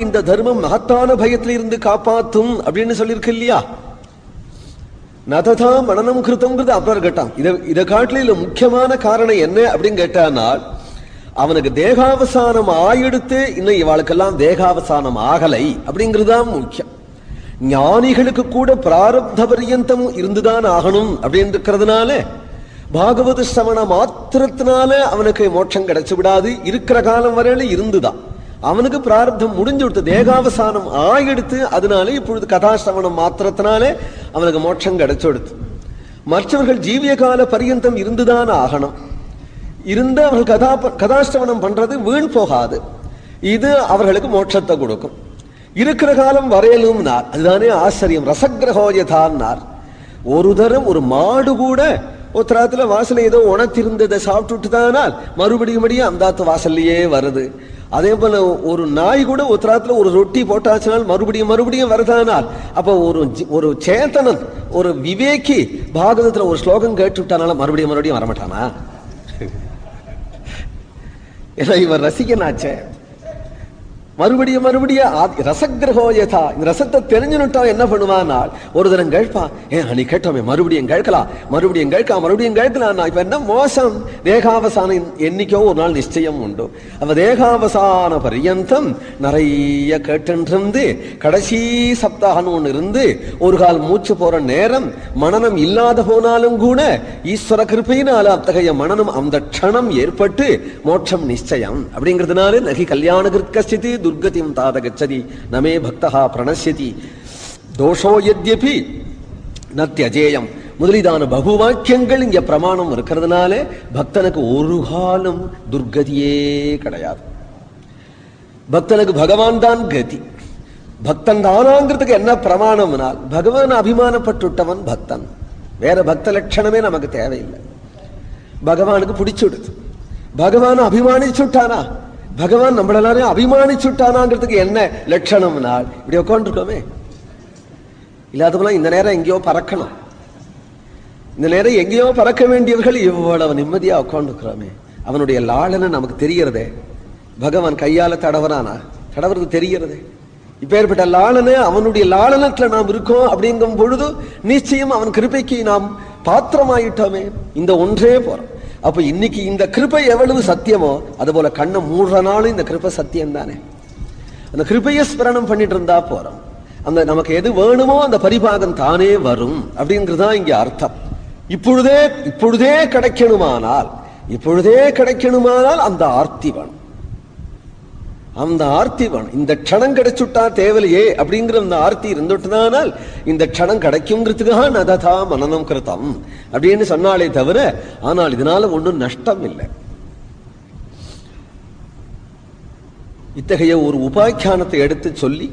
இந்த தர்மம் மகத்தான பயத்துல இருந்து காப்பாத்தும் அப்படின்னு சொல்லியிருக்கு இல்லையா? நததா மனனம் கிருத்தம்ங்கிறது அப்புறம் கேட்டான். இதை காட்டில முக்கியமான காரணம் என்ன அப்படின்னு கேட்டானால், அவனுக்கு தேகாவசானம் ஆயிடுத்து, இன்னும் இவாளுக்கெல்லாம் தேகாவசானம் ஆகலை அப்படிங்கிறதுதான் முக்கியம். ஞானிகளுக்கு கூட பிராரப்த பரியந்தம் இருந்துதான் ஆகணும் அப்படின்னு இருக்கிறதுனால பாகவத ஸ்ரவண மாத்திரத்தினால அவனுக்கு மோட்சம் கிடைச்சு விடாது. இருக்கிற காலம் வரையில இருந்துதான் அவனுக்கு பிராரப்தம் முடிஞ்சு விடுத்து, தேகாவசானம் ஆயிடுத்து. அதனால இப்பொழுது கதாசிரவணம் மாத்திரத்தினாலே அவனுக்கு மோட்சம் கிடைச்சு விடுத்து. மற்றவர்கள் ஜீவிய கால பரியந்தம் இருந்துதான் ஆகணும். இருந்து அவர்கள் கதாசிரவணம் பண்றது வீண் போகாது. இது அவர்களுக்கு மோட்சத்தை கொடுக்கும். இருக்கிற காலம் வரையலும் நார். அதுதானே ஆச்சரியம். ரசகிரகோயதான்னார். ஒரு தரம் ஒரு மாடு கூட ஒருத்தராத்துல வாசல ஏதோ உணர்த்திருந்ததை சாப்பிட்டுட்டு தானால் மறுபடியும் அந்த வாசல்லையே வருது. அதே போல ஒரு நாய் கூட ஒருத்தராத்துல ஒரு ரொட்டி போட்டாச்சுனால் மறுபடியும் வருதானால், அப்ப ஒரு சேத்தனன், ஒரு விவேகி பாகவதத்துல ஒரு ஸ்லோகம் கேட்டுவிட்டானால மறுபடியும் வரமாட்டானா? ஏன்னா இவன் ரசிகனாச்சே. மறுபடியும் ரசகிரகோயதா. இந்த ரசத்தை தெரிஞ்சுட்டா என்ன பண்ணுவானால், ஒரு தரம் கேட்பா, நீ கேட்டோமே மறுபடியும் கேட்கலாம். இப்ப என்ன மோசம்? தேகாவசானம் என்னைக்கோ ஒரு நாள் நிச்சயம் உண்டு. அவ தேகாவசான பரியந்தம் நிறைய கேட்டு கடைசி சப்தாகம் ஒண்ணு இருந்து ஒரு கால் மூச்சு போற நேரம் மனனம் இல்லாத போனாலும் கூட ஈஸ்வர கிருபையினால அத்தகைய மனனம் அந்த க்ஷணம் ஏற்பட்டு மோட்சம் நிச்சயம். அப்படிங்கிறதுனால நகி கல்யாண கிருத்கஸ்தி துர்கதிம் தாத கச்சதி நமே பக்தஹா பிரணஸ்யதி தோஷோ யத்யபி நத்யஜேயம் முதலிதான பகுவாக்கியங்கள் இங்க பிரமாணம் இருக்கிறதுனால பக்தனுக்கு ஒரு காலம் துர்கதியே கிடையாது. பக்தனுக்கு பகவான் தான் கதி. பக்தன் தானாங்கிறதுக்கு என்ன பிரமாணம்னால், பகவான் அபிமானப்பட்டுட்டவன் பக்தன். வேற பக்த லட்சணமே நமக்கு தேவையில்லை. பகவானுக்கு பிடிச்சுடுது. பகவான் அபிமானிச்சுட்டானா, பகவான் நம்மள எல்லாரையும் அபிமானிச்சுட்டானாங்கிறதுக்கு என்ன லட்சணம்னால், இப்படி உட்காந்துருக்கோமே. இல்லாதவெல்லாம் இந்த நேரம் எங்கேயோ பறக்கணும். இந்த நேரம் எங்கேயோ பறக்க வேண்டியவர்கள் இவ்வளவு நிம்மதியா உட்காந்துருக்கிறோமே. அவனுடைய லாளனை நமக்கு தெரியறதே. பகவான் கையால தடவறது தெரியறதே. இப்ப ஏற்பட்ட லாளனை, அவனுடைய லாளனத்துல நாம் இருக்கோம் அப்படிங்கும் பொழுது நிச்சயம் அவன் கிருபைக்கு நாம் பாத்திரமாயிட்டோமே. இந்த ஒன்றே போறோம். அப்ப இன்னைக்கு இந்த கிருபை எவ்வளவு சத்தியமோ அதுபோல கண்ணை மூடுற நாளும் இந்த கிருபை சத்தியம் தானே. அந்த கிருபையை ஸ்மரணம் பண்ணிட்டு இருந்தா போறோம். அந்த நமக்கு எது வேணுமோ அந்த பரிபாகம் தானே வரும் அப்படிங்கிறதுதான் இங்க அர்த்தம். இப்பொழுதே கிடைக்கணுமானால் அந்த ஆர்த்தி வேணும். இந்த க்ஷணம் கிடைச்சுட்டா தேவையே அப்படிங்கிற அந்த ஆர்த்தி இருந்துட்டுனால் இந்த க்ஷணம் கிடைக்குங்கிறதுக்காக நததா மனனம் கிருத்தம் அப்படின்னு சொன்னாலே தவிர, ஆனால் இதனால ஒன்றும் நஷ்டம் இல்லை. இத்தகைய ஒரு உபாக்கியானத்தை எடுத்து சொல்லி,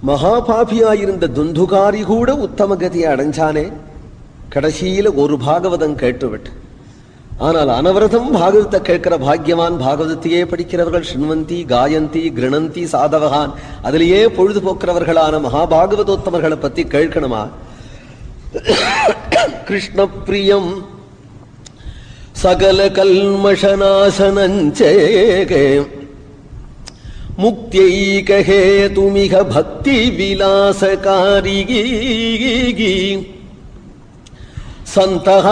மகாபாபியாயிருந்த துந்துகாரி கூட உத்தம கதியை அடைஞ்சானே கடைசியில ஒரு பாகவதம் கேட்டுவிட்டு. ஆனால் அனவரதம் பாகவதத்தை கேட்கிற பாக்யவான், பாகவதத்தையே படிக்கிறவர்கள், ஸ்ருண்வந்தி காயந்தி கிருணந்தி சாதவகான், அதிலேயே பொழுதுபோக்குறவர்களான மகாபாகவதோத்தமர்களை பத்தி கேட்கணுமா? கிருஷ்ண பிரியம் சகல கல்மஷநாசனஞ்சே முக்தியைகஹேதுமிக பக்தி விலாசகாரிகி சந்தஹ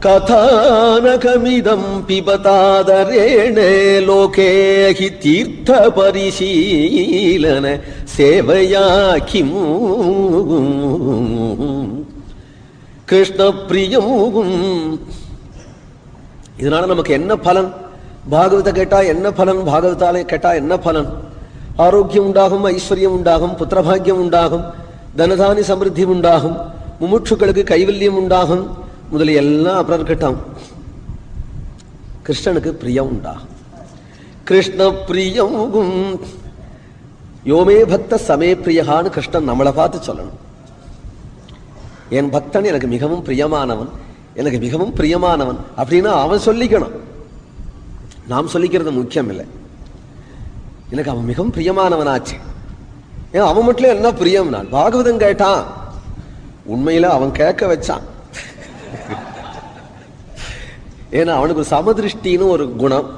கதானகமிதம் பிபதாதரேணே லோகே ஹி தீர்த்த பரிசீலன சேவையா கிம் கிருஷ்ண பிரியம். இதனால நமக்கு என்ன பலன்? பாகவத கேட்டா என்ன பலன்? பாகவதாலே கேட்டா என்ன பலன்? ஆரோக்கியம் உண்டாகும், ஐஸ்வர்யம் உண்டாகும், புத்திரபாகியம் உண்டாகும், தனதானி சமிருத்தி உண்டாகும், முமுட்சுக்களுக்கு கைவல்யம் உண்டாகும், முதலிய எல்லாம் அப்புறம் இருக்கட்டும். கிருஷ்ணனுக்கு பிரியம் உண்டாகும். கிருஷ்ண பிரியம் யோமே பக்த சமே பிரியகான்னு கிருஷ்ணன் நம்மளை பார்த்து சொல்லணும். என் பக்தன் எனக்கு மிகவும் பிரியமானவன், எனக்கு மிகவும் பிரியமானவன் அப்படின்னு அவன் சொல்லிக்கணும். நாம் சொல்லிக்கிறது முக்கியம் இல்லை. எனக்கு அவன் மிகவும் பிரியமானவனாச்சு. ஏன் அவன் மட்டும் என்ன பிரியம்? நான் பாகவதம் கேட்டான், உண்மையில அவன் கேட்க வச்சான். ஏன்னா அவனுக்கு ஒரு சமதிருஷ்டின்னு ஒரு குணம்,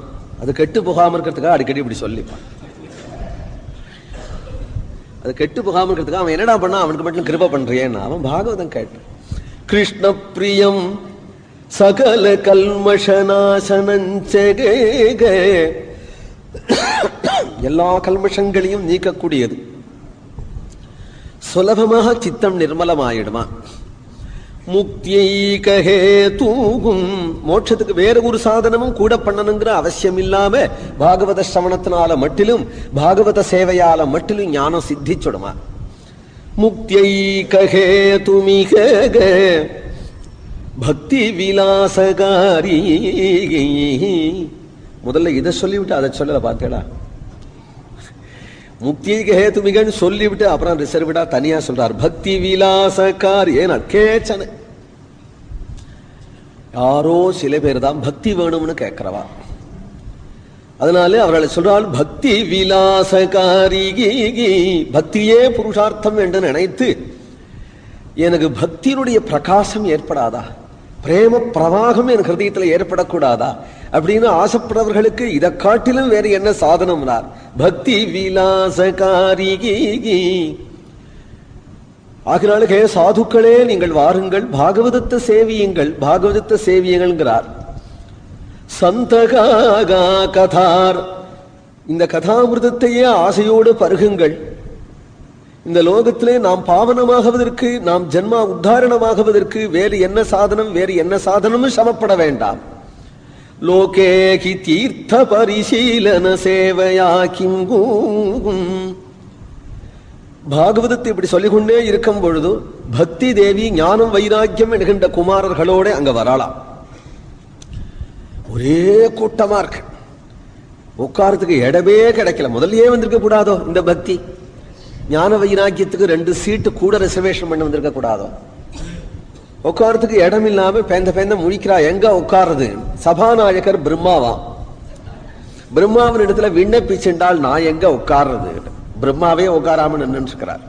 அது கெட்டு போகாம இருக்கிறதுக்காக அடிக்கடி இப்படி சொல்லிப்பான். அது கெட்டு போகாம இருக்கிறதுக்கு அவன் என்னடா பண்ணா அவனுக்கு மட்டும் கிருப பண்றியேன்னு அவன் பாகவதம் கேட்டான். கிருஷ்ண பிரியம் சகல கல்மஷநாசனஞ்சகே, எல்லா கல்மஷங்களையும் நீக்கக்கூடியது. சுலபமாக சித்தம் நிர்மலமாயிடுமா. முக்தியை தூகும், மோட்சத்துக்கு வேற ஒரு சாதனமும் கூட பண்ணணுங்கிற அவசியம் இல்லாம பாகவத சிரவணத்தினால மட்டிலும் பாகவத சேவையால மட்டிலும் ஞானம் சித்திச்சுடுமா. முக்தியை துமிக பக்தி விலாசகாரி. முதல்ல இதை சொல்லிவிட்டு அதை சொல்லல பார்த்தேடா. முக்தியை துமிகன்னு சொல்லிவிட்டு அப்புறம் ரிசர்வ்டா தனியா சொல்றார் பக்தி விலாசக்கார். ஏன்னா கேச்சன யாரோ சில பேர் தான் பக்தி வேணும்னு கேட்கிறவா. அதனால அவர்களை சொல்றால் பக்தி விலாசகாரி. பக்தியே புருஷார்த்தம் என்று நினைத்து எனக்கு பக்தியினுடைய பிரகாசம் ஏற்படாதா, பிரேம பிரவாகம் என் ஹிருதயத்தில் ஏற்படக்கூடாதா அப்படின்னு ஆசைப்படுறவர்களுக்கு இதை காட்டிலும் வேற என்ன சாதனம்? பக்தி விலாசகாரி. ஆகினாலே சாதுக்களே நீங்கள் வாருங்கள், பாகவதத்தை சேவியுங்கள், பாகவதத்தை சேவியுங்கள்ங்கிறார். சந்தகா கதார், இந்த கதாமிருதத்தையே ஆசையோடு பருகுங்கள். இந்த லோகத்திலே நாம் பாவனமாகுவதற்கு, நாம் ஜென்மா உத்தாரணமாகுவதற்கு வேறு என்ன சாதனம், வேறு என்ன சாதனமும் சமப்பட வேண்டாம். லோகே ஹி தீர்த்த பரிசீலன சேவையா கிங்கும். பாகவதத்தை இப்படி சொல்லிக்கொண்டே இருக்கும் பொழுது பக்தி தேவி ஞானம் வைராக்கியம் என்கின்ற குமாரர்களோட அங்க வரலாம். ஒரே கூட்டமா இருக்கு, உட்காரத்துக்கு இடமே கிடைக்கல. முதல்லயே வந்திருக்க கூடாதோ இந்த பக்தி ஞான வைராக்கியத்துக்கு 2 சீட்டு கூட ரிசர்வேஷன் பண்ணி வந்திருக்க கூடாதோ? உட்காரத்துக்கு இடம் இல்லாம பேந்த முழிக்கிறா, எங்க உட்கார்றது? சபாநாயகர் பிரம்மாவா, பிரம்மாவின் இடத்துல விண்ணப்பிச்சென்றால் நான் எங்க உட்கார்றது? பிரம்மாவே உட்காராம நின்றுக்கிறார்,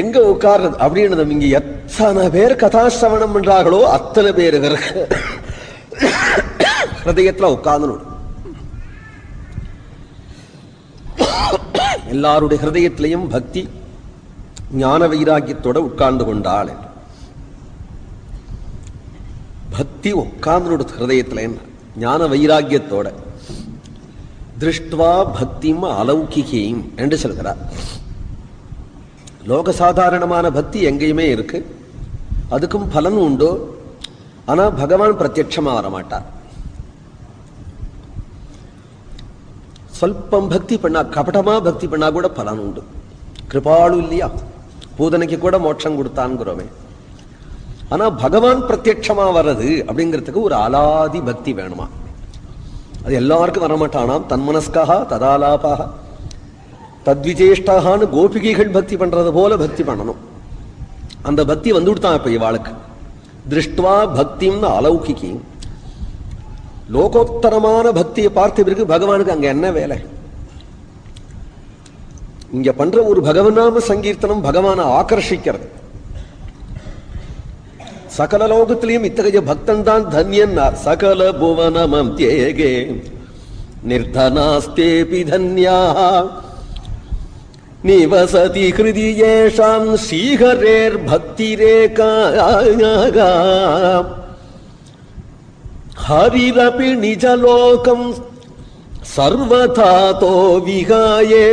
எங்க உட்கார்றது அப்படின்னு. இங்க எத்தனை பேர் கதாசிரவணம் பண்றார்களோ அத்தனை பேர் ஹிருதயத்துல உட்கார்ந்து எல்லாருடைய ஹிருதயத்திலையும் பக்தி ஞான வைராக்கியத்தோட உட்கார்ந்து கொண்டாள். பக்தி உட்கார்ந்து ஹிருதயத்துல ஞான வைராக்கியத்தோட திருஷ்டுவா பக்திம் அலௌகிகீம் என்று சொல்கிறார். லோக சாதாரணமான பக்தி எங்கேயுமே இருக்கு, அதுக்கும் பலன் உண்டு. ஆனா பகவான் பிரத்யட்சமா வரமாட்டார். சொல்பம் பக்தி பண்ணா, கபடமா பக்தி பண்ணா கூட பலன் உண்டு. கிருபாளு இல்லையா, பூதனைக்கு கூட மோட்சம் கொடுத்தான்கிறோமே. ஆனா பகவான் பிரத்யட்சமா வர்றது அப்படிங்கிறதுக்கு ஒரு அலாதி பக்தி வேணுமா. அது எல்லாருக்கும் வரமாட்டானாம். தன்மனஸ்காக ததாலாபாக தத்விஜேஷ்டான்னு கோபிகைகள் பக்தி பண்றது போல பக்தி பண்ணணும். அந்த பக்தி வந்துவிட்டான் இப்ப இவாளுக்கு. திருஷ்டுவா பக்திம்னு அலௌகிகி, லோகோத்தரமான பக்தியை பார்த்து பகவானுக்கு அங்க என்ன வேலை? இங்க பண்ற ஒரு பகவநாம சங்கீர்த்தனம் பகவானை ஆகர்ஷிக்கிறது. சகல லோகத்திலையும் இத்தகைய பக்தன் தான் தன்யன்னார். சகல புவனமம் தேகே நிர்தனாஸ்தேபி தன்யா நிவசதி ஹிருதியேஷாம் ஸ்ரீஹரேர் பக்திரேகா ஹரிரபி நிஜலோகம் சர்வதாதோ விகாயே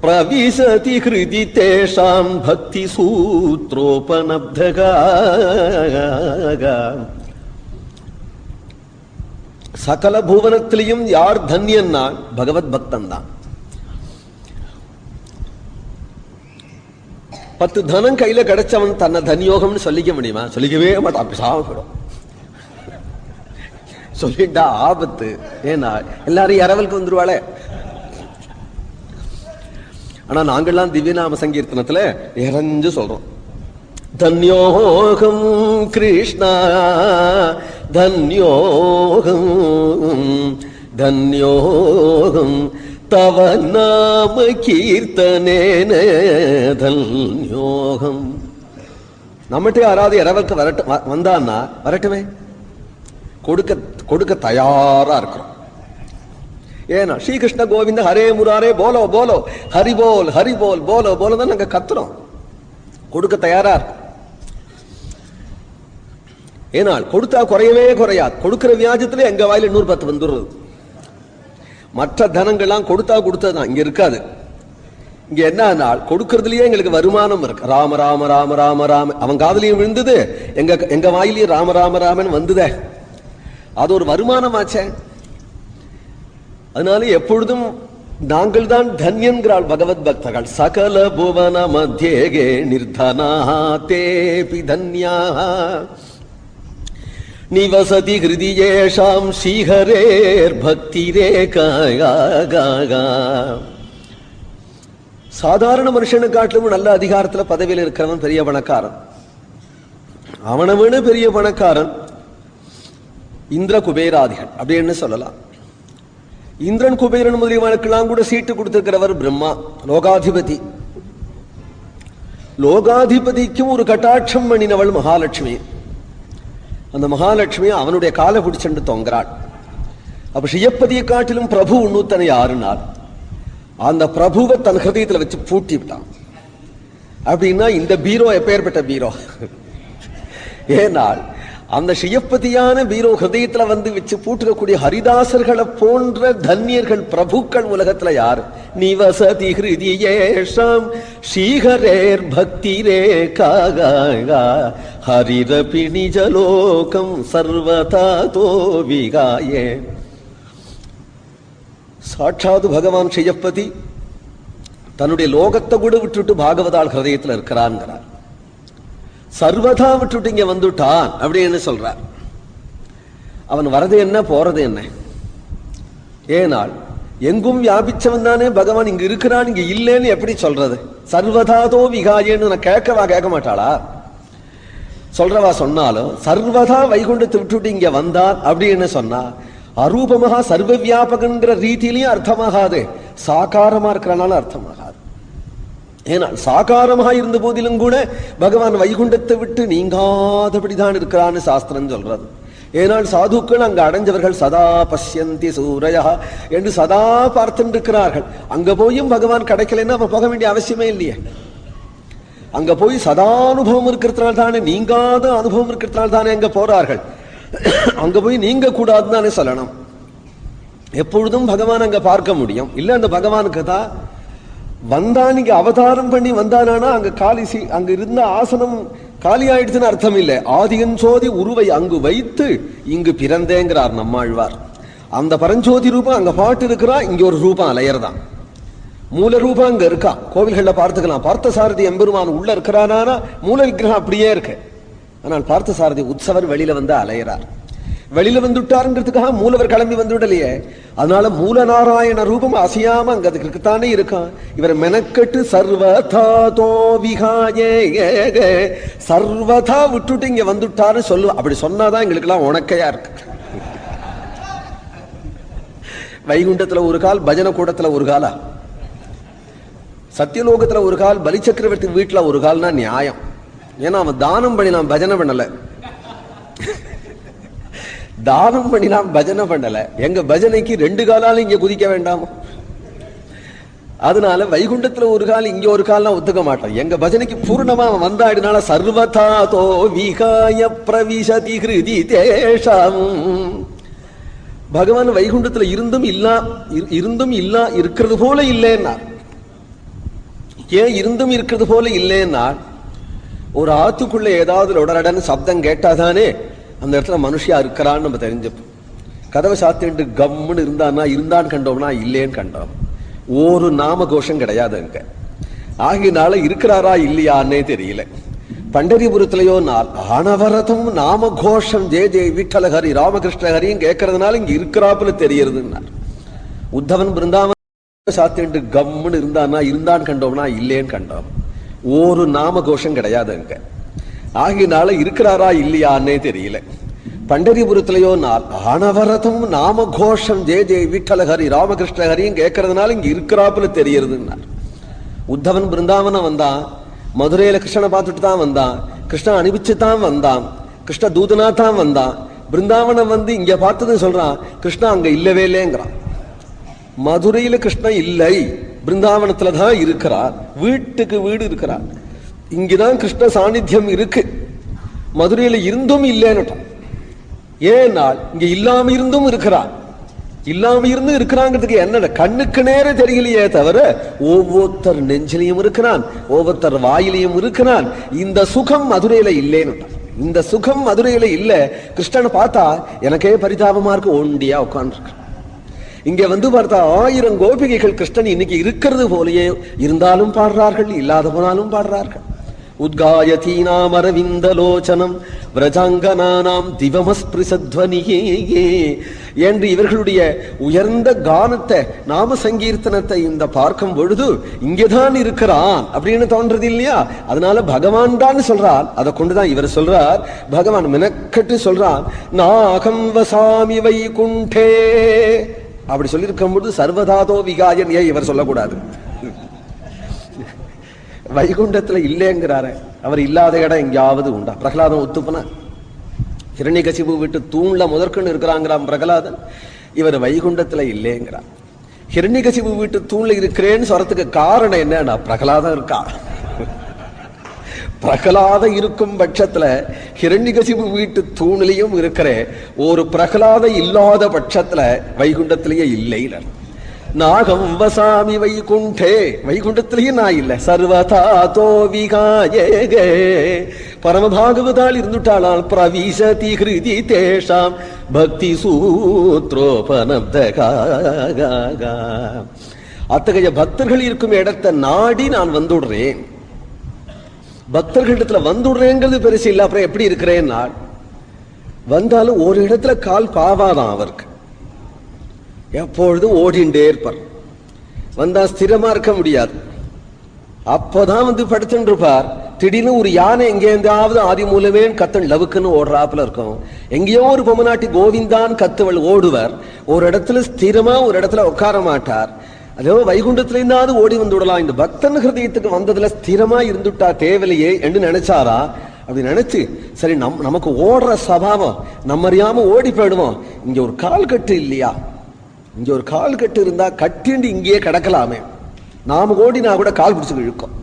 பிரவிசதி ஹிருதி தேஷாம் பக்தி சூத்ரோபநப்தகா. சகல பூவனத்திலையும் யார் தன்யன்னா பகவத் பக்தன் தான். 10 தனம் கையில கிடைச்சவன் தன்னை தன்யோகம்னு சொல்லிக்க முடியுமா? சொல்லிக்கவே மாட்டான், பேசாம போயிடும். சொல்லிட்டா ஆபத்து. ஏன்னா எல்லாரும் இரவலுக்கு வந்துருவாளே. ஆனா நாங்கள்லாம் திவ்யநாம சங்கீர்த்தனத்துல இறஞ்சு சொல்றோம், தன்யோகம் கிருஷ்ணா தன்யோகம் தன்யோகம் தவ நாம கீர்த்தனேன தன்யோகம். நம்மகிட்ட யாராவது இரவலுக்கு வந்தான்னா வரட்டுமே, கொடுக்க தயாரா இருக்கிறோம். ஏன்னா ஸ்ரீகிருஷ்ண கோவிந்த ஹரே முராரே போலோ போலோ ஹரி போல் போலோ போல தான் நாங்க கத்துறோம். கொடுக்க தயாரா இருக்கும். ஏனால் கொடுத்தா குறையவே குறையாது. கொடுக்கிற வியாஜத்துல எங்க வாயில 110 வந்துடுறது. மற்ற தனங்கள்லாம் கொடுத்தா கொடுத்ததுதான், இங்க இருக்காது. இங்க என்ன கொடுக்கறதுலயே எங்களுக்கு வருமானம் இருக்கு. ராம ராம ராம ராம ராம அவன் காதலியும் விழுந்தது, எங்க வாயிலையும் ராம ராம ராமன் வந்ததே, அது ஒரு வருமானமாச்சே. அதனால எப்பொழுதும் நாங்கள் தான் தன்யன்கிறாள் பகவத் பக்தர்கள். சகல புவன மத்தியே நிர்தனா தேபி தன்யா நிவசதி ஹிருதியேஷாம் ஸ்ரீஹரேர் பக்திரே காகா. சாதாரண மனுஷனு காட்டிலும் நல்ல அதிகாரத்துல பதவியில் இருக்கிறவன் பெரிய பணக்காரன். அவனை விட பெரிய பணக்காரன் இந்திர குபேராதிகள் அப்படின்னு சொல்லலாம். இந்திரன் குபேரன் முதலியவனுக்கெல்லாம் கூட சீட்டு கொடுத்திருக்கிறவர் பிரம்மா, லோகாதிபதி. லோகாதிபதிக்கும் ஒரு கட்டாட்சம் பண்ணினவள் மகாலட்சுமி. அந்த மகாலட்சுமி அவனுடைய காலை பிடிச்சென்று தொங்குறாள். அப்ப ஸ்ரீயப்பதியை காட்டிலும் பிரபு உன்னூத்தனை யாருனால் அந்த பிரபுவை தன் ஹிருதயத்துல வச்சு பூட்டி விட்டான். அப்படின்னா இந்த பீரோ எப்பேற்பட்ட பீரோ? ஏனால் அந்த ஸ்ரீயப்பதியான பீரோ ஹிருதயத்துல வந்து வச்சு பூட்டுக்கக்கூடிய ஹரிதாசர்களை போன்ற தன்யர்கள் பிரபுக்கள் உலகத்துல யாரு? நிவசதி ஹிருதியேஷாம் ஸ்ரீஹரேர் பக்திரே காகா ஹரிரபி நிஜலோகம் சர்வதா தோ விகாயே. சாட்சாது பகவான் ஸ்ரீயப்பதி தன்னுடைய லோகத்தை கூட விட்டுட்டு பாகவதாள் ஹிருதயத்தில் இருக்கிறான்ங்கிறார். சர்வதா விட்டுட்டு இங்க வந்துட்டான் அப்படின்னு சொல்றார். அவன் வரது என்ன போறது என்ன? ஏனால் எங்கும் வியாபிச்சவன் தானே பகவான். இங்க இருக்கிறான், இங்க இல்லைன்னு எப்படி சொல்றது? சர்வதாதோ விகாயன்னு நான் கேட்க மாட்டாளா? சொல்றவா சொன்னாலும் சர்வதா வைகுண்டத்தை விட்டுட்டு இங்க வந்தான் அப்படின்னு சொன்னா அரூபமாக சர்வ வியாபகங்கிற ரீதியிலையும் அர்த்தமாகாது, சாகாரமா இருக்கிறனால அர்த்தமாகாது. ஏன்னா சாகாரமாக இருந்த போதிலும் கூட பகவான் வைகுண்டத்தை விட்டு நீங்காதபடிதான் இருக்கிறான்னு சாஸ்திரம் சொல்றது. ஏனால் சாதுக்கள் அங்க அடைஞ்சவர்கள் சதா பசியந்தி சூரையா என்று சதா பார்த்துட்டு இருக்கிறார்கள். அங்க போயும் பகவான் கிடைக்கலன்னா அவன் போக வேண்டிய அவசியமே இல்லையே. அங்க போய் சதா அனுபவம் இருக்கிறதுனால தானே, நீங்காத அனுபவம் இருக்கிறதுனால தானே அங்க போறார்கள். அங்க போய் நீங்க கூடாதுன்னு தானே சொல்லணும். எப்பொழுதும் பகவான் அங்க பார்க்க முடியும். இல்ல அந்த பகவானுக்கு தான் வந்தான், இங்க அவதாரம் பண்ணி வந்தானா அங்க அங்க இருந்த ஆசனம் காலி ஆயிடுச்சுன்னு அர்த்தம் இல்லை. ஆதியன் சோதி உருவை அங்கு வைத்து இங்கு பிறந்தேங்கிறார் நம்மாழ்வார். அந்த பரஞ்சோதி ரூபம் அங்க பாட்டு இருக்கிறா, இங்க ஒரு ரூபம் அலையறதான். மூல ரூபம் அங்க இருக்கா, கோவில்கள்ல பார்த்துக்கலாம். பார்த்த சாரதி எம்பெருமான் உள்ள இருக்கிறானா, மூல விக்கிரகம் அப்படியே இருக்கு. ஆனால் பார்த்த சாரதி உற்சவர் வெளியில வந்து அலையிறார். வெளியில வந்துட்டாருங்கிறதுக்காக மூலவர் கிளம்பி வந்து விடலையே. அதனால மூல நாராயண ரூபம் அசையாம அங்க அதுக்குத்தானே இருக்கான். இவர் மெனக்கட்டு சர்வதாதோ விகாயே சர்வதா விட்டுட்டு இங்க வந்துட்டாரு சொல்லு. அப்படி சொன்னாதான் எங்களுக்கு எல்லாம் உனக்கையா இருக்கு. வைகுண்டத்துல ஒரு கால், பஜனை கூடத்துல ஒரு காலா, சத்தியலோகத்துல ஒரு கால், பலி சக்கரவர்த்தி வீட்டுல ஒரு கால்னா நியாயம். ஏன்னா அவன் தானம் பண்ணினான், பஜனை பண்ணல. தானம் பண்ணினான், பஜனை பண்ணல. எங்க பஜனைக்கு 2 காலாலும் இங்க குதிக்க வேண்டாமோ? அதனால வைகுண்டத்துல ஒரு கால், இங்க ஒரு கால்லாம் ஒத்துக்க மாட்டான். எங்க பஜனைக்கு பூர்ணமா வந்தாடினால சர்வதாதோ விகாய பிரவிசதி ஹிருதி தேஷாம். பகவான் வைகுண்டத்துல இருந்தும் இல்லா இருக்கிறது போல இல்லைன்னா, ஏன் இருந்தும் இருக்கிறது போல இல்லைன்னா, ஒரு ஆத்துக்குள்ள ஏதாவது உடனடன்னு சப்தம் கேட்டாதானே அந்த இடத்துல மனுஷியா இருக்கிறான்னு நம்ம தெரிஞ்சப்போம். கதவை சாத்திட்டு கம்முன்னு இருந்தான்னு கண்டோம்னா இல்லேன்னு கண்டோம். ஒரு நாம கோஷம் கிடையாது அங்க. ஆகினால இருக்கிறாரா இல்லையான்னே தெரியல. பண்டரிபுரத்திலேயோ ஆனவரதம் நாம கோஷம் ஜெய ஜெய விட்டல ஹரி ராமகிருஷ்ண ஹரியும் கேட்கறதுனால இங்க இருக்கிறாப்புல தெரியறதுன்னார். உத்தவன் பிருந்தாவன் சாத்திட்டு கம்முன்னு இருந்தான்னு கண்டோம்னா இல்லேன்னு கண்டோம். ஒரு நாம கோஷம் கிடையாது அங்க. ஆகினால இருக்கிறாரா இல்லையான்னே தெரியல. பண்டரிபுரத்திலேயோ ஆனவரதம் நாம கோஷம் ஜெய ஜெய விட்டல ஹரி ராமகிருஷ்ண ஹரியும் கேட்கறதுனால இங்க இருக்கிறாப்புல தெரியறதுன்னார். உத்தவன் பிருந்தாவனம் வந்தான், மதுரையில கிருஷ்ணனை பார்த்துட்டு தான் வந்தான், கிருஷ்ணன் அனுப்பிச்சு தான் வந்தான், கிருஷ்ண தூதனா தான் வந்தான். பிருந்தாவனம் வந்து இங்க பார்த்ததுன்னு சொல்றான், கிருஷ்ணா அங்க இல்லவே இல்லைங்கிறான். மதுரையில கிருஷ்ணன் இல்லை, பிருந்தாவனத்துல தான் இருக்கிறார், வீட்டுக்கு வீடு இருக்கிறார். இங்கதான் கிருஷ்ண சாநித்தியம் இருக்கு. மதுரையில இருந்தும் இல்லைன்னு. ஏனால் இங்க இல்லாம இருந்தும் இருக்கிறார். இல்லாம இருந்து இருக்கிறாங்கிறதுக்கு என்ன, கண்ணுக்கு நேர தெரியலையே தவிர ஒவ்வொருத்தர் நெஞ்சிலையும் இருக்கிறான், ஒவ்வொருத்தர் வாயிலையும் இருக்கிறான். இந்த சுகம் மதுரையில இல்லைன்னு. இந்த சுகம் மதுரையில இல்ல. கிருஷ்ணனை பார்த்தா எனக்கே பரிதாபமா இருக்கு, ஒண்டியா உட்கார்ந்து. இங்க வந்து பார்த்தா 1000 கோபிகைகள் கிருஷ்ணன் இன்னைக்கு இருக்கிறது போலயே இருந்தாலும் பாடுறார்கள், இல்லாத போனாலும் பாடுறார்கள். உத்காயதீனாம் அரவிந்தலோச்சனம் விரஜாங்கனானாம் திவமஸ்பிருசத்வனியே என்று இவர்களுடைய உயர்ந்த கானத்தை, நாம சங்கீர்த்தனத்தை இந்த பார்க்கும் பொழுது இங்கேதான் இருக்கிறான் அப்படின்னு தோன்றது இல்லையா? அதனால பகவான் தான் சொல்றான். அதை கொண்டுதான் இவர் சொல்றார். பகவான் மெனக்கட்டு சொல்றான், நாகம் வசாமி வைகுண்டே அப்படி சொல்லியிருக்கும் பொழுது சர்வதாதோ விகாயன் ஏன் இவர் சொல்லக்கூடாது? வைகுண்டத்துல இல்லைங்கிறாரு. அவர் இல்லாத இடம் எங்கேயாவது உண்டா? பிரகலாதன் ஒத்துப்பனா? ஹிரண்யகசிபு விட்டு தூண்ல முதற்கொண்டு இருக்கிறாங்கிறான் பிரகலாதன். இவர் வைகுண்டத்துல இல்லைங்கிறார். ஹிரண்யகசிபு வீட்டு தூண்ல இருக்கிறேன்னு சொல்றதுக்கு காரணம் என்னன்னா, பிரகலாதம் இருக்கா. பிரகலாதம் இருக்கும் பட்சத்துல ஹிரண்யகசிபு வீட்டு தூணிலையும் இருக்கிற ஒரு பிரகலாதம் இல்லாத பட்சத்துல வைகுண்டத்திலேயே இல்லை. நாகம் வசாமி வைகுண்டே, வைகுண்டத்திலேயும் நான் இல்லை. சர்வதாதோ விகாயே பரமபாகவதால் இருந்துட்டாளால் பிரவிசதி ஹிருதி தேஷாம் பக்தி சூத்ரோபனப்தகா. அத்தகைய பக்தர்கள் இருக்கும் இடத்தை நாடி நான் வந்துடுறேன். பக்தர்களிடத்துல வந்துடுறேங்கிறது பெருசு இல்லை. அப்புறம் எப்படி இருக்கிறேன் நான் வந்தாலும் ஒரு இடத்துல கால் பாவாதான் அவருக்கு. எப்பொழுதும் ஓடிண்டே இருப்பார். வந்தா ஸ்திரமா இருக்க முடியாது. அப்பதான் வந்து படுத்துட்டு இருப்பார். திடீர்னு ஒரு யானை எங்கேயாவது ஆதி மூலமே கத்தன் லவுக்குன்னு ஓடுறாப்புல இருக்கும். எங்கேயோ ஒரு பொம்மநாட்டி கோவிந்தான் கத்துவள் ஓடுவர். ஒரு இடத்துல ஸ்திரமா ஒரு இடத்துல உட்கார மாட்டார். அதோ வைகுண்டத்துல இருந்தாவது ஓடி வந்து விடலாம். இந்த பக்தன் ஹிருதயத்துக்கு வந்ததுல ஸ்திரமா இருந்துட்டா தேவையில்லையே என்று நினைச்சாரா? அப்படி நினைச்சு சரி நமக்கு ஓடுற சபாவம், நம்ம அறியாம ஓடி போயிடுவோம். இங்க ஒரு கால் கட்டு இல்லையா? இங்க ஒரு கால் கட்டு இருந்தா கட்டிண்டு இங்கேயே கிடக்கலாமே, நாம ஓடினா கூட கால் பிடிச்சு இழுக்கும்.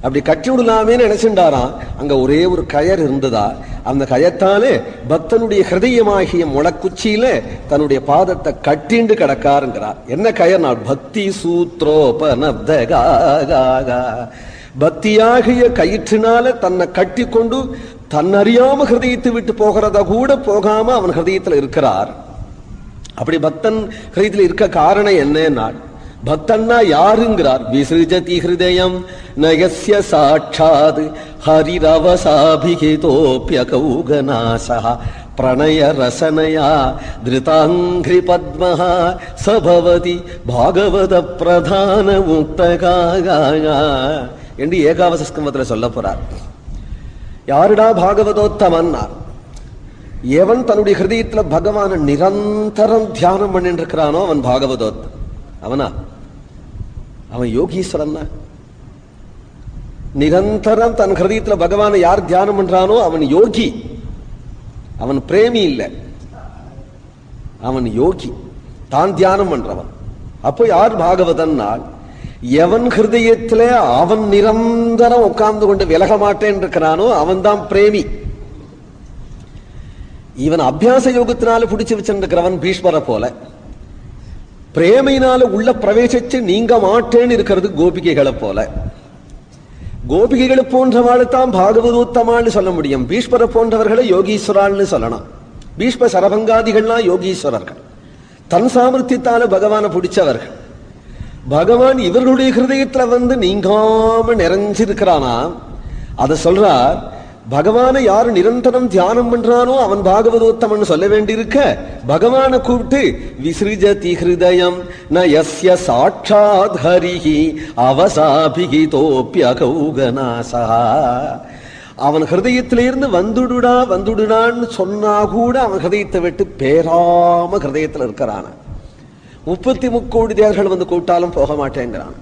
அப்படி கட்டி விடலாமே நினைச்சுட்டாராம். அங்க ஒரே ஒரு கயர் இருந்ததா, அந்த கயத்தாலே பக்தனுடைய ஹிருதயமாகிய முளக்குச்சியில தன்னுடைய பாதத்தை கட்டிண்டு கிடக்காருங்கிறார். என்ன கயர்? நான் பக்தி சூத்ரோபனப்தகா. பக்தியாகிய கயிற்றினால தன்னை கட்டி கொண்டு தன்னறியாம ஹிருதயத்தை விட்டு போகிறத கூட போகாம அவன் ஹிருதயத்துல இருக்கிறார். அப்படி பக்தன் ஹிருதயத்தில் இருக்க காரணம் என்ன? பக்தன்னா யாருங்கிறார்? விசிருஜதி ஹிருதயம் நயஸ்ய சாட்சாத் ஹரிரவசாபிஹிதோப்யகௌகநாசா பிரணய ரசனயா திருதாங்கிரி பத்மஹ சபவதி பாகவத பிரதான முக்தகா என்று ஏகாவச ஸ்கந்தத்துல சொல்ல போறார். யாருடா பாகவதோத்தமன்னா? எவன் தன்னுடைய ஹிருதயத்துல பகவான நிரந்தரம் தியானம் பண்ணிட்டு இருக்கிறானோ அவன் பாகவதோத்தம். அவனா? அவன் யோகீஸ்வரன். நிரந்தரம் தன் ஹிருதயத்துல பகவானை யார் தியானம் பண்றானோ அவன் யோகி. அவன் பிரேமி இல்லை, அவன் யோகி, தான் தியானம் பண்றவன். அப்போ யார் பாகவதன்? எவன் ஹிருதயத்துல அவன் நிரந்தரம் உட்கார்ந்து கொண்டு விலக மாட்டேன் இருக்கிறானோ அவன் தான் பிரேமி. இவன் அபியாச யோகத்தினால பிடிச்சு வச்சிருக்கிறவன் பீஷ்மரை போல. பிரேமையினால உள்ள பிரவேசிச்சு நீங்க மாட்டேன்னு இருக்கிறது கோபிகைகளை போல. கோபிகைகளை போன்றவாள் தான் பாகவதோத்தமான்னு சொல்ல முடியும். பீஷ்மரை போன்றவர்களை யோகீஸ்வரான்னு சொல்லணும். பீஷ்ம சரபங்காதிகள்லாம் யோகீஸ்வரர்கள், தன் சாமர்த்தியத்தால பகவானை பிடிச்சவர்கள். பகவான் இவர்களுடைய ஹிருதயத்துல வந்து நீங்காம நிறைஞ்சிருக்கிறானா? அதை சொல்றார். பகவானை யாரு நிரந்தரம் தியானம் பண்றானோ அவன் பாகவதோத்தமன் சொல்ல வேண்டியிருக்க, பகவானை கூப்பிட்டு விசிருஜதி ஹிருதயம் ந யஸ்ய சாட்சாத் ஹரிஹி அவசாபிஹிதோப்யகௌகநாசா. அவன் ஹிருதயத்திலிருந்து வந்துடுடா வந்துடுடான்னு சொன்னா கூட அவன் ஹிருதயத்தை விட்டு பேராம ஹிருதயத்துல இருக்கிறான். 33 கோடி தேவர்கள் வந்து கூப்பிட்டாலும் போக மாட்டேங்கிறான்.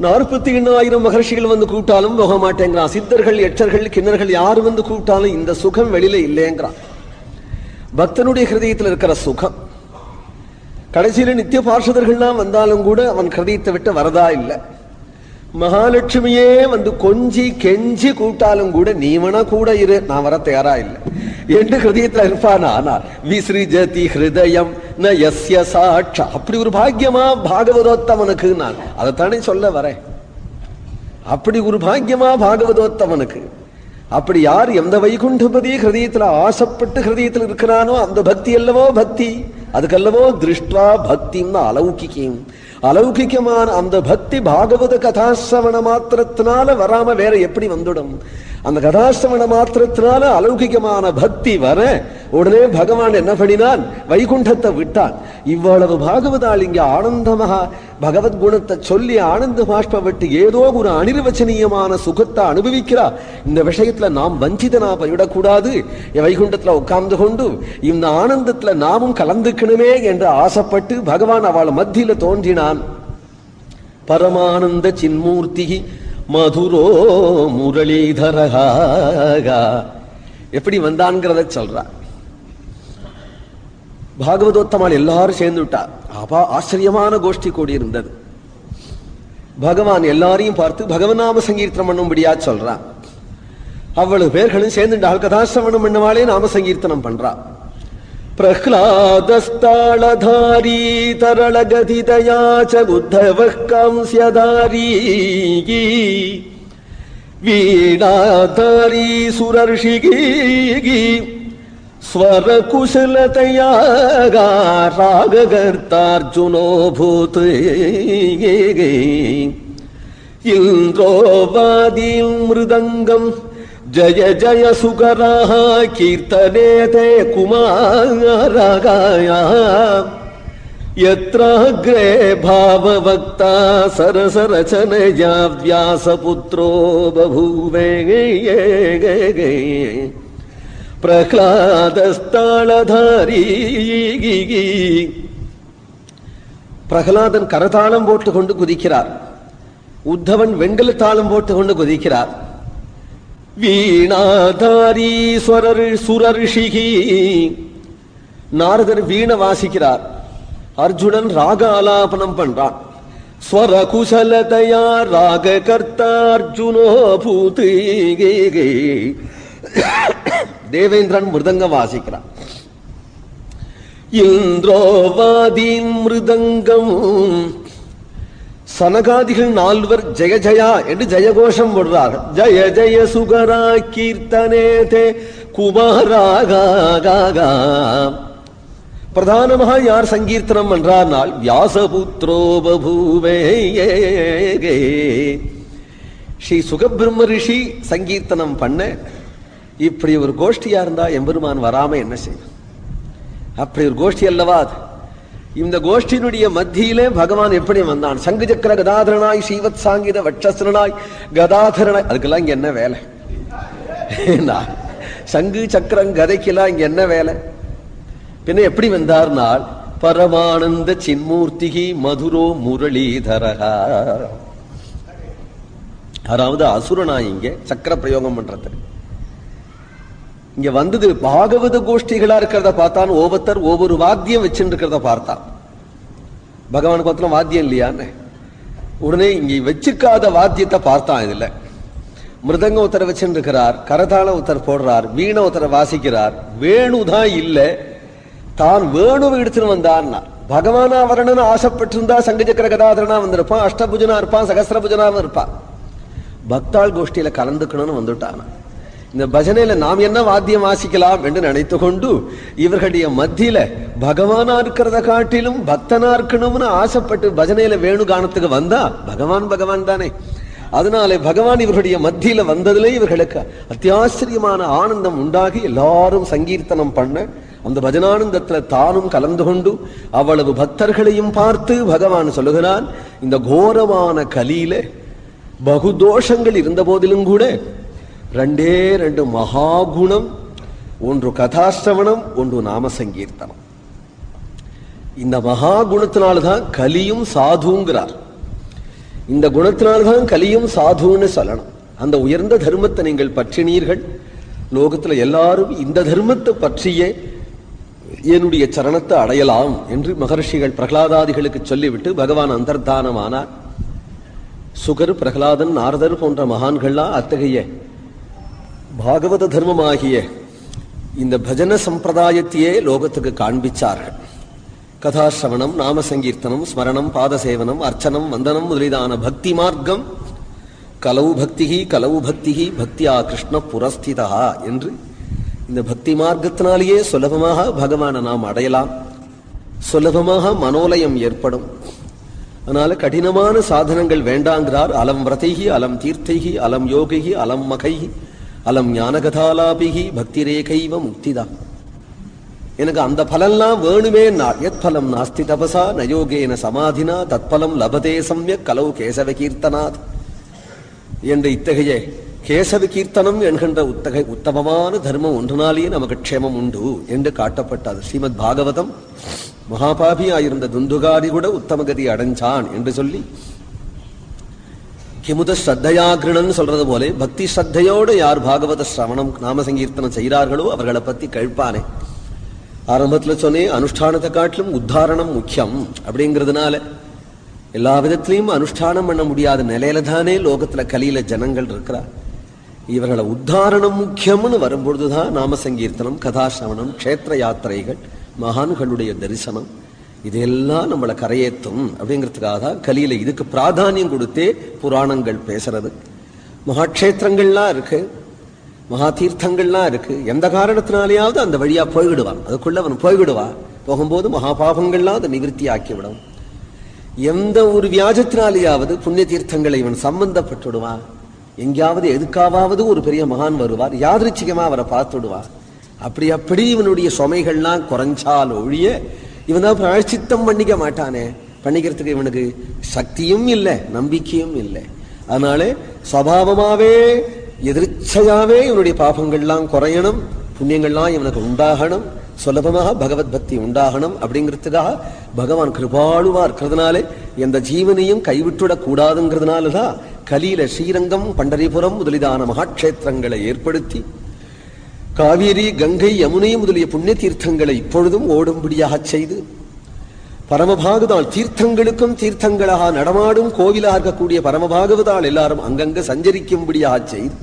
48,000 மகர்ஷிகள் வந்து கூப்பிட்டாலும் போக மாட்டேங்கிறான். சித்தர்கள், எச்சர்கள், கிண்ணர்கள் யாரு வந்து கூப்பிட்டாலும் இந்த சுகம் வெளியில இல்லைங்கிறான். பக்தனுடைய ஹிருதயத்தில் இருக்கிற சுகம் கடைசியில நித்திய பார்ஷதர்கள்லாம் வந்தாலும் கூட அவன் ஹிருதயத்தை விட்டு வரதா இல்லை. மகாலட்சுமியே வந்து கொஞ்சி கெஞ்சி கூட்டாலும் கூட நீவனா கூட இரு, நான் வர தயாரா இல்லை என்று ஹிருதயத்துல இருப்பான். ஆனால் விஸ்ரிஜதி ஹிருதயம் ந யஸ்ய சாட்சா, அப்படி ஒரு பாக்கியமா பாகவதோத்தமனுக்கு நான் அதைத்தானே சொல்ல வரேன். அப்படி ஒரு பாக்கியமா பாகவதோத்தமனுக்கு. அப்படி யார் எந்த வைகுண்டபதி ஹிருதயத்துல ஆசைப்பட்டு ஹிருதயத்தில் இருக்கிறானோ அந்த பக்தி அல்லவோ பக்தி. அதுக்கல்லவோ திருஷ்டுவா பக்தின்னு அலௌகிக்கம். அலௌகிக்கமான அந்த பக்தி பாகவத கதாசிரவண மாத்திரத்தினால வராம வேற எப்படி வந்துடும்? அந்த கதாசிரவண மாத்திரத்தினால அலௌகிகமான பக்தி வர உடனே பகவான் என்ன பண்ணினான்? வைகுண்டத்தை விட்டான். இவ்வளவு பாகவதால் இங்க ஆனந்தமகா பகவத் குணத்தை சொல்லி ஆனந்த பாஷ்ப விட்டு ஏதோ ஒரு அனிர்வச்சனீயமான சுகத்தை அனுபவிக்கிறா. இந்த விஷயத்துல நாம் வஞ்சிதனா போயிடக்கூடாது. வைகுண்டத்துல உட்கார்ந்து கொண்டு இந்த ஆனந்தத்துல நாமும் கலந்துக்கணுமே என்று ஆசைப்பட்டு பகவான் அவள் மத்தியில தோன்றினான். பரமானந்த சின்மூர்த்தி மதுரோ முரளிதரகா. எப்படி வந்தான்ங்கிறத சொல்றா. பாகவதோத்தமால் எல்லாரும் சேர்ந்து விட்டா. அப்பா ஆச்சரியமான கோஷ்டி கூடி இருந்தது. பகவான் எல்லாரையும் பார்த்து பகவநாம சங்கீர்த்தனம் பண்ணும்படியா சொல்றான். அவ்வளவு பேர்களும் சேர்ந்துட்டாள். கதாசிரவணம் பண்ணவாளே நாம சங்கீர்த்தனம் பண்றா. பிரஹ்லாதஸ்தாளதாரி தரளகதிதயா ச உத்தவः காம்ஸ்யதாரி வீணாதாரி சுரர்ஷிகி ஸ்வரகுசலதயா ராககர்த்தார்ஜுனோ பூத் இந்திரோவாதி மிருதங்கம் ஜய ஜய சுகராஹ கீர்த்தனே தே குமாரகாயா யத்ராக்ரே பாவவக்தா சரசரச்சனயா வியாசபுத்ரோ பபூவே பிரஹ்லாதஸ்தாளதாரி. பிரகலாதன் கரதாளம் போட்டு கொண்டு குதிக்கிறார். உத்தவன் வெண்கல தாளம் போட்டு கொண்டு குதிக்கிறார். வீணாதாரி சுரர்ஷிகி, நாரதர் வீண வாசிக்கிறார். அர்ஜுனன் ராக ஆலாபனம் பண்றான். ஸ்வர குசலதயா ராக கர்த்தா அர்ஜுனோ பூத். தேவேந்திரன் மிருதங்க வாசிக்கிறான். இந்திரோவாதீன் மிருதங்கம். சனகாதிகள் 4 ஜெய ஜயா என்று ஜெயகோஷம் போடுறார்கள். ஜய ஜய சுகரா கீர்த்தனே தே குமாராகா. பிரதானமாக யார் சங்கீர்த்தனம் என்றால் வியாசபுத்ரோ பபூவே. ஸ்ரீ சுகபிரம்ம ரிஷி சங்கீர்த்தனம் பண்ண இப்படி ஒரு கோஷ்டியா இருந்தா எம்பெருமான் வராம என்ன செய்யும்? அப்படி ஒரு கோஷ்டி அல்லவா அது. இந்த கோஷ்டியினுடைய மத்தியிலே பகவான் எப்படி வந்தான்? சங்கு சக்கர கதாதரனாய் ஸ்ரீவத் சாங்கித வட்சஸ்ரனாய் கதாதரனாய். அதுக்கெல்லாம் இங்க என்ன வேலை? சங்கு சக்கரம் கதைக்கெல்லாம் இங்க என்ன வேலை? பின்ன எப்படி வந்தார்னால் பரமானந்த சின்மூர்த்திகி மதுரோ முரளிதரகா. அதாவது அசுரனாய் இங்க சக்கர பிரயோகம் பண்றது. இங்க வந்தது பாகவத கோஷ்டிகளா இருக்கிறத பார்த்தான். ஒவ்வொருத்தர் ஒவ்வொரு வாத்தியம் வச்சுட்டு இருக்கிறத பார்த்தான். பகவானுக்கு ஒருத்தர் வாத்தியம் இல்லையான்னு உடனே இங்க வச்சிருக்காத வாத்தியத்தை பார்த்தான். இதுல மிருதங்க ஒருத்தரை வச்சுட்டு இருக்கிறார், கரதாள ஒருத்தர் போடுறார், வீண ஒருத்தரை வாசிக்கிறார். வேணுதான் இல்ல, தான் வேணுவை எடுத்துன்னு வந்தான். பகவானா வரணும்னு ஆசைப்பட்டிருந்தா சங்கச்சக்கர கதாதரனா வந்திருப்பான், அஷ்டபுஜனா இருப்பான், சகசிரபுஜனாவும் இருப்பான். பக்தாள் கோஷ்டியில கலந்துக்கணும்னு வந்துட்டான். இந்த பஜனையில நாம் என்ன வாத்தியம் வாசிக்கலாம் என்று நினைத்து கொண்டு இவர்களுடைய மத்தியில பகவானா இருக்கிறத காட்டிலும் பக்தனா இருக்கணும்னு ஆசைப்பட்டு பஜனையில வேணு கானத்துக்கு வந்தா பகவான் பகவான் தானே. அதனாலே பகவான் இவர்களுடைய மத்தியில வந்ததிலே இவர்களுக்கு அத்தியாச்சரியமான ஆனந்தம் உண்டாகி எல்லாரும் சங்கீர்த்தனம் பண்ண அந்த பஜனானந்தத்துல தானும் கலந்து கொண்டு அவ்வளவு பக்தர்களையும் பார்த்து பகவான் சொல்லுகிறான், இந்த கோரமான கலியில பகுதோஷங்கள் இருந்த போதிலும் கூட 2 மகாகுணம், ஒன்று கதாஸ்ரவணம், ஒன்று நாம சங்கீர்த்தனம். இந்த மகா குணத்தினால்தான் கலியும் சாதுங்கிறார். இந்த குணத்தினால்தான் கலியும் சாதுன்னு சொல்லணும். அந்த உயர்ந்த தர்மத்தை நீங்கள் பற்றினீர்கள். லோகத்துல எல்லாரும் இந்த தர்மத்தை பற்றியே என்னுடைய சரணத்தை அடையலாம் என்று மகர்ஷிகள் பிரகலாதாதிகளுக்கு சொல்லிவிட்டு பகவான் அந்தர்தானமானார். சுகர், பிரகலாதன், நாரதர் போன்ற மகான்கள்லாம் அத்தகைய பாகவத தர்மமாகிய இந்த பஜன சம்பிரதாயத்தையே லோகத்துக்கு காண்பிச்சார்கள். கதாசிரவணம், நாம சங்கீர்த்தனம், ஸ்மரணம், பாதசேவனம், அர்ச்சனம், வந்தனம் முதலிதான பக்தி மார்க்கம் கலவு பக்திகி கலவு பக்திகி பக்தியா கிருஷ்ண புரஸ்திதா என்று இந்த பக்தி மார்க்கத்தினாலேயே சுலபமாக பகவானை நாம் அடையலாம், சுலபமாக மனோலயம் ஏற்படும். அதனால கடினமான சாதனங்கள் வேண்டாங்கிறார். அலம் விரதைகி அலம் தீர்த்தைகி அலம் யோகைகி அலம் மகைகி அலம் ஞானகதாலாபிகி பக்தி ரேகைவ முக்திதா. எனக்கு அந்த பலன்லாம் வேணுமே. எத் பலம் நாஸ்தி தபசா நயோகேன சமாதினா தத் பலம் லபதே சம்யக் கலவு கேசவ கீர்த்தனாத் என்ற இத்தகைய கேசவ கீர்த்தனம் என்கின்ற உத்தமமான தர்மம் ஒன்றினாலேயே நமக்கு க்ஷேமம் உண்டு என்று காட்டப்பட்டது. ஸ்ரீமத் பாகவதம் மகாபாபியாயிருந்த துந்துகாரி கூட உத்தமகதி அடைஞ்சான் என்று சொல்லி கிமுத ஸ்ரத்தையாகிருணன் சொல்றது போல பக்தி ஸ்ரத்தையோடு யார் பாகவத சிரவணம் நாம சங்கீர்த்தனம் செய்கிறார்களோ அவர்களை பத்தி கழிப்பானே. ஆரம்பத்துல சொன்னேன், அனுஷ்டானத்தை காட்டிலும் உத்தாரணம் முக்கியம் அப்படிங்கிறதுனால எல்லா விதத்திலையும் அனுஷ்டானம் பண்ண முடியாத நிலையில தானே லோகத்துல கலியில ஜனங்கள் இருக்கிறார். இவர்களை உத்தாரணம் முக்கியம்னு வரும்பொழுதுதான் நாம சங்கீர்த்தனம், கதாசிரவணம், க்ஷேத்திர யாத்திரைகள், மகான்களுடைய தரிசனம் இதெல்லாம் நம்மளை கரையேற்றும் அப்படிங்கிறதுக்காக தான் கலியில இதுக்கு பிராதானியம் கொடுத்தே புராணங்கள் பேசுறது. மகாட்சேத்திரங்கள்லாம் இருக்கு, மகா தீர்த்தங்கள்லாம் இருக்கு. எந்த காரணத்தினாலேயாவது அந்த வழியா போய்விடுவான், அதுக்குள்ள அவன் போய்விடுவான். போகும்போது மகாபாபங்கள்லாம் அதை நிவர்த்தி ஆக்கிவிடும். எந்த ஒரு வியாஜத்தினாலேயாவது புண்ணிய தீர்த்தங்களை இவன் சம்பந்தப்பட்டுடுவான். எங்கேயாவது எதுக்காவது ஒரு பெரிய மகான் வருவார், யாதிருச்சிகமா அவரை பார்த்துடுவார். அப்படி இவனுடைய சுமைகள்லாம் குறைஞ்சால் ஒழிய இவன் தான் பிராயச்சித்தம் பண்ணிக்க மாட்டானே. பண்ணிக்கிறதுக்கு இவனுக்கு சக்தியும் இல்லை, நம்பிக்கையும் இல்லை. அதனால சுபாவமாவே எதிர்ச்சையாவே இவனுடைய பாபங்கள்லாம் குறையணும், புண்ணியங்கள்லாம் இவனுக்கு உண்டாகணும், சுலபமாக பகவத் பக்தி உண்டாகணும். அப்படிங்கிறதுக்காக பகவான் கிருபாளுவா இருக்கிறதுனாலே எந்த ஜீவனையும் கைவிட்டுடக் கூடாதுங்கிறதுனாலதான் கலியில ஸ்ரீரங்கம், பண்டரிபுரம் முதலிதான மகாட்சேத்திரங்களை ஏற்படுத்தி காவேரி, கங்கை, யமுனை முதலிய புண்ணிய தீர்த்தங்களை இப்பொழுதும் ஓடும்படியாக செய்து பரமபாகவதால் தீர்த்தங்களுக்கும் தீர்த்தங்களாக நடமாடும் கோவிலாக இருக்கக்கூடிய பரமபாகவதால் எல்லாரும் அங்கங்க சஞ்சரிக்கும்படியாக செய்து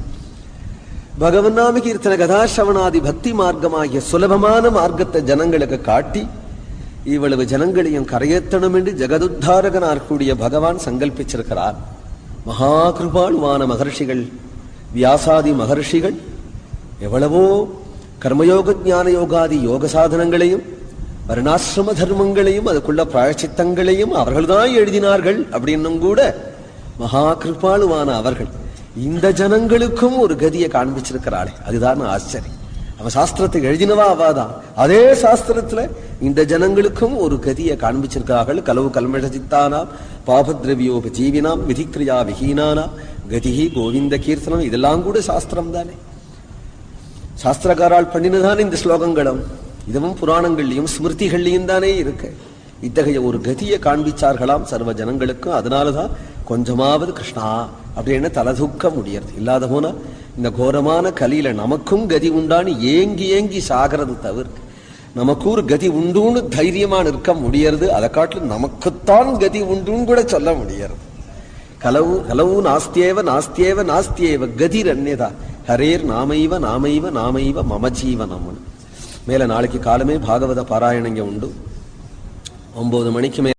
பகவன் நாம கீர்த்தன கதாசிரவணாதி பக்தி மார்க்கமாகிய சுலபமான மார்க்கத்தை ஜனங்களுக்கு காட்டி இவ்வளவு ஜனங்களையும் கரையேற்றணும் என்று ஜெகதுத்தாரகனார் கூடிய பகவான் சங்கல்பிச்சிருக்கிறார். மகா கிருபாளுவான மகர்ஷிகள், வியாசாதி மகர்ஷிகள் எவ்வளவோ கர்மயோக ஞான யோகாதி யோக சாதனங்களையும் வர்ணாசிரம தர்மங்களையும் அதுக்குள்ள பிராயச்சித்தங்களையும் அவர்கள்தான் எழுதினார்கள். அப்படின்னும் கூட மகா கிருபாளுவான அவர்கள் இந்த ஜனங்களுக்கும் ஒரு கதியை காண்பிச்சிருக்கிறாளே, அதுதான் ஆச்சரியம். அவன் சாஸ்திரத்தை எழுதினவா அவாதான், அதே சாஸ்திரத்துல இந்த ஜனங்களுக்கும் ஒரு கதியை காண்பிச்சிருக்கிறார்கள். கலவு கல்மஷித்தானாம் பாபத்ரவியோப ஜீவினாம் விதிக்கிரியா விஹீனானாம் கதிஹி கோவிந்த கீர்த்தனம் இதெல்லாம் கூட சாஸ்திரம் தானே. சாஸ்திரக்காரால் பண்ணினதானே இந்த ஸ்லோகங்களும். இதுவும் புராணங்கள்லையும் ஸ்மிருதிகள்லையும் தானே இருக்கு. இத்தகைய ஒரு கதியை காண்பிச்சார்களாம் சர்வ ஜனங்களுக்கும். அதனாலதான் கொஞ்சமாவது கிருஷ்ணா அப்படின்னு தலதுக்க முடியறது. இல்லாத போனா இந்த கோரமான கலியில நமக்கும் கதி உண்டான்னு ஏங்கி ஏங்கி சாகிறது தவிர நமக்கு ஒரு கதி உண்டுன்னு தைரியமா நிற்க முடியறது. அதை காட்டிலும் நமக்குத்தான் கதி உண்டுன்னு கூட சொல்ல முடியறது. கலவு கலவு நாஸ்தியேவ நாஸ்தியேவ நாஸ்தியேவ கதிர் அந்நியதா ஹரேர் நாமைவ நாமைவ நாமைவ மம ஜீவனம். மேல நாளைக்கு காலமே பாகவத பாராயணங்க உண்டு. 9 மணிக்கு மேல